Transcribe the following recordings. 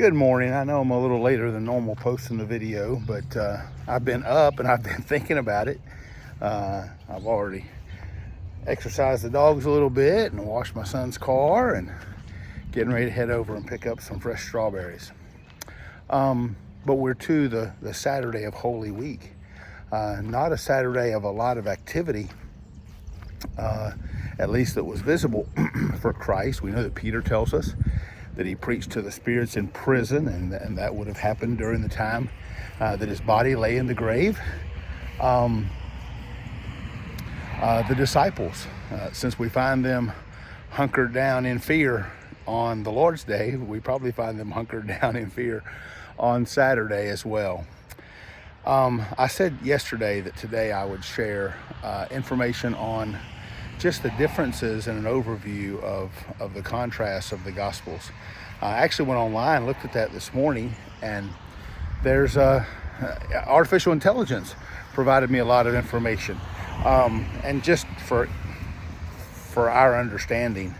Good morning. I know I'm a little later than normal posting the video, but I've been up and I've been thinking about it. I've already exercised the dogs a little bit and washed my son's car and getting ready to head over and pick up some fresh strawberries. But we're to the Saturday of Holy Week. Not a Saturday of a lot of activity, at least that was visible for Christ. We know that Peter tells us that he preached to the spirits in prison, and that would have happened during the time that his body lay in the grave. The disciples, since we find them hunkered down in fear on the Lord's Day, we probably find them hunkered down in fear on Saturday as well. I said yesterday that today I would share information on just the differences and an overview of the contrasts of the Gospels. I actually went online, looked at that this morning, and there's artificial intelligence provided me a lot of information. And just for our understanding,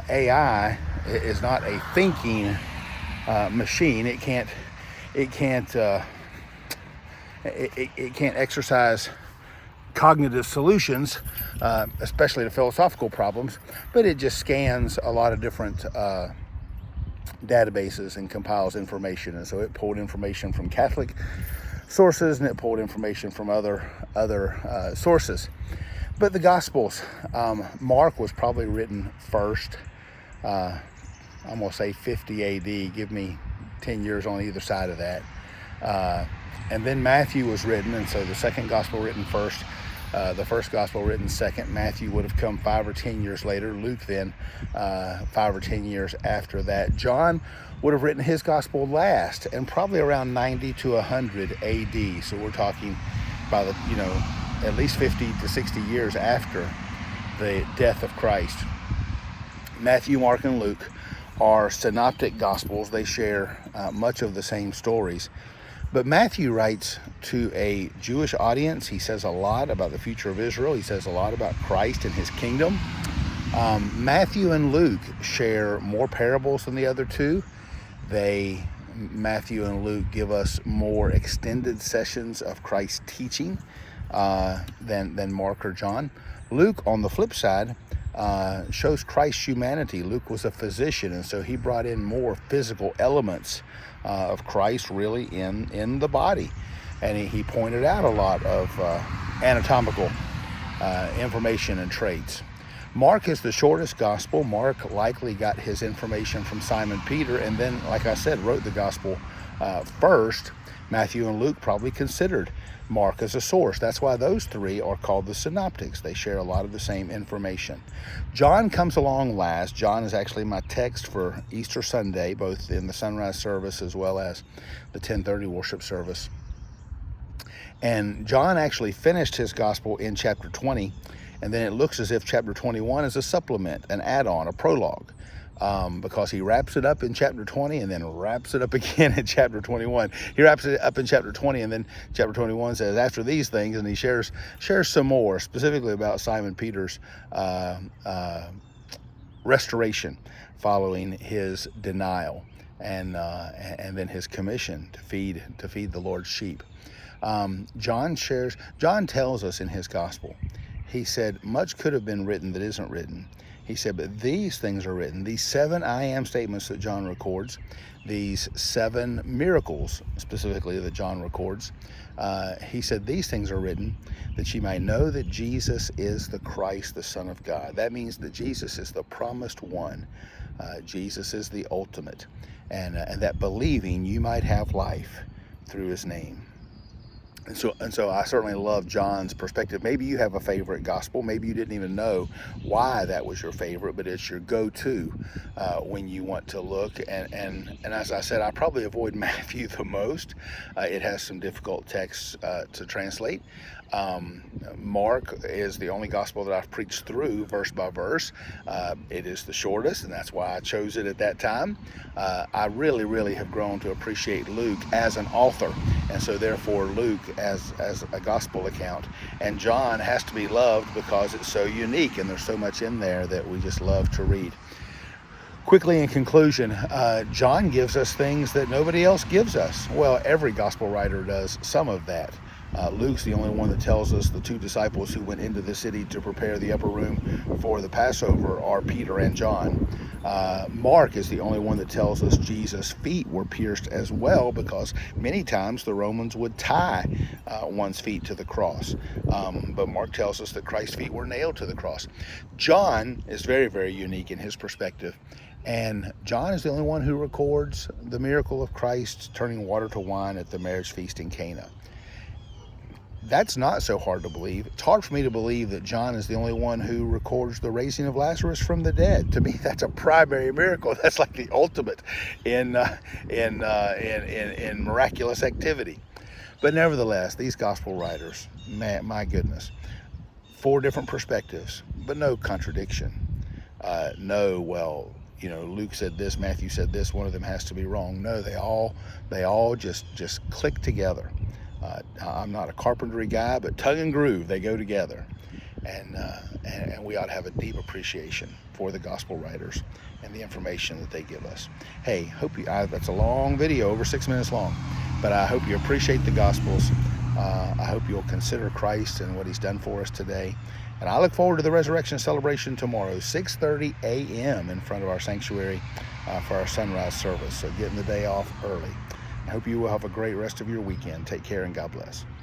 AI is not a thinking machine. It can't exercise cognitive solutions, especially to philosophical problems, but it just scans a lot of different databases and compiles information. And so it pulled information from Catholic sources and it pulled information from other sources. But the Gospels, Mark was probably written first. I'm going to say 50 AD. Give me 10 years on either side of that. And then Matthew was written, and so the second gospel written first, the first gospel written second. Matthew would have come 5 or 10 years later. Luke then 5 or 10 years after that. John would have written his gospel last, and probably around 90 to 100 AD. So we're talking about at least 50 to 60 years after the death of Christ. Matthew, Mark, and Luke are synoptic gospels. They share much of the same stories. But Matthew writes to a Jewish audience. He says a lot about the future of Israel. He says a lot about Christ and his kingdom. Matthew and Luke share more parables than the other two. Matthew and Luke give us more extended sessions of Christ's teaching than Mark or John. Luke, on the flip side, shows Christ's humanity. Luke was a physician, and so he brought in more physical elements of Christ really in the body. And he pointed out a lot of anatomical information and traits. Mark is the shortest gospel. Mark likely got his information from Simon Peter, and then, like I said, wrote the gospel first. Matthew and Luke probably considered Mark as a source. That's why those three are called the synoptics. They share a lot of the same information. John comes along last. John is actually my text for Easter Sunday, both in the sunrise service as well as the 10:30 worship service. And John actually finished his gospel in chapter 20, and then it looks as if chapter 21 is a supplement, an add-on, a prologue. Because he wraps it up in chapter 20 and then wraps it up again in chapter 21. He wraps it up in chapter 20, and then chapter 21 says, after these things, and he shares some more, specifically about Simon Peter's restoration following his denial, and then his commission to feed the Lord's sheep. John tells us in his gospel, he said, much could have been written that isn't written. He said, but these things are written, these 7 I am statements that John records, these 7 miracles specifically that John records. He said, these things are written that ye might know that Jesus is the Christ, the Son of God. That means that Jesus is the promised one. Jesus is the ultimate. And that believing you might have life through his name. And so I certainly love John's perspective. Maybe you have a favorite gospel. Maybe you didn't even know why that was your favorite, but it's your go-to when you want to look. And as I said, I probably avoid Matthew the most. It has some difficult texts to translate. Mark is the only gospel that I've preached through verse by verse. It is the shortest, and that's why I chose it at that time. I really, really have grown to appreciate Luke as an author, and so therefore Luke as a gospel account. And John has to be loved because it's so unique, and there's so much in there that we just love to read. Quickly, in conclusion, John gives us things that nobody else gives us. Well, every gospel writer does some of that. Luke's the only one that tells us the two disciples who went into the city to prepare the upper room for the Passover are Peter and John. Mark is the only one that tells us Jesus' feet were pierced as well, because many times the Romans would tie one's feet to the cross. But Mark tells us that Christ's feet were nailed to the cross. John is very, very unique in his perspective. And John is the only one who records the miracle of Christ turning water to wine at the marriage feast in Cana. That's not so hard to believe. It's hard for me to believe that John is the only one who records the raising of Lazarus from the dead. To me, that's a primary miracle. That's like the ultimate in miraculous activity. But nevertheless, these gospel writers, man, my goodness, 4 different perspectives, but no contradiction. Luke said this, Matthew said this, one of them has to be wrong. No, they all just click together. I'm not a carpentry guy, but tongue and groove, they go together. And we ought to have a deep appreciation for the gospel writers and the information that they give us. Hey, that's a long video, over 6 minutes long, but I hope you appreciate the gospels. I hope you'll consider Christ and what he's done for us today. And I look forward to the resurrection celebration tomorrow, 6:30 a.m. in front of our sanctuary for our sunrise service. So getting the day off early. I hope you will have a great rest of your weekend. Take care and God bless.